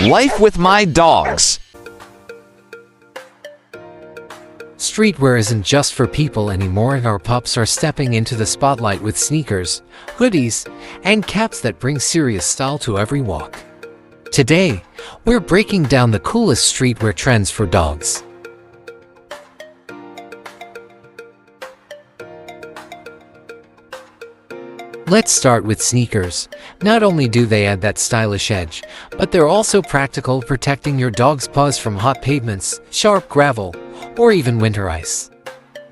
Life with my dogs. Streetwear isn't just for people anymore, and our pups are stepping into the spotlight with sneakers, hoodies, and caps that bring serious style to every walk. Today, we're breaking down the coolest streetwear trends for dogs. Let's start with sneakers. Not only do they add that stylish edge, but they're also practical, protecting your dog's paws from hot pavements, sharp gravel, or even winter ice.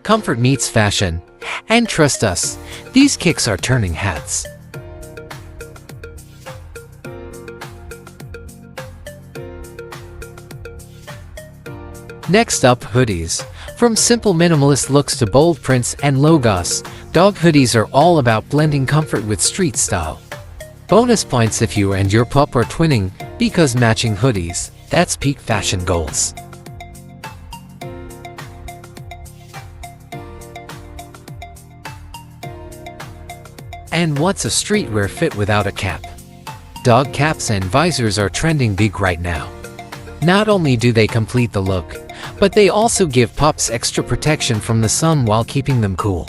Comfort meets fashion, and trust us, these kicks are turning heads. Next up, hoodies. From simple minimalist looks to bold prints and logos, dog hoodies are all about blending comfort with street style. Bonus points if you and your pup are twinning, because matching hoodies, that's peak fashion goals. And what's a streetwear fit without a cap? Dog caps and visors are trending big right now. Not only do they complete the look, but they also give pups extra protection from the sun while keeping them cool.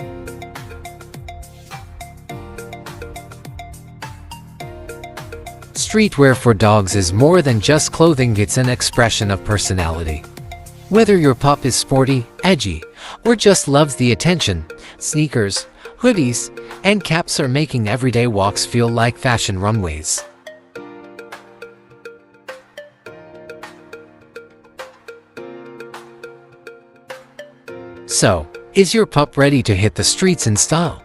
Streetwear for dogs is more than just clothing, it's an expression of personality. Whether your pup is sporty, edgy, or just loves the attention, sneakers, hoodies, and caps are making everyday walks feel like fashion runways. So, is your pup ready to hit the streets in style?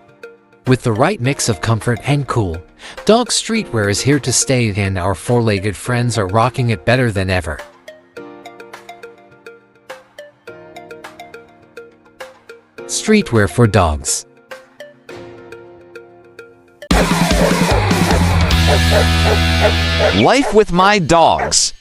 With the right mix of comfort and cool, dog streetwear is here to stay, and our four-legged friends are rocking it better than ever. Streetwear for dogs. Life with my dogs.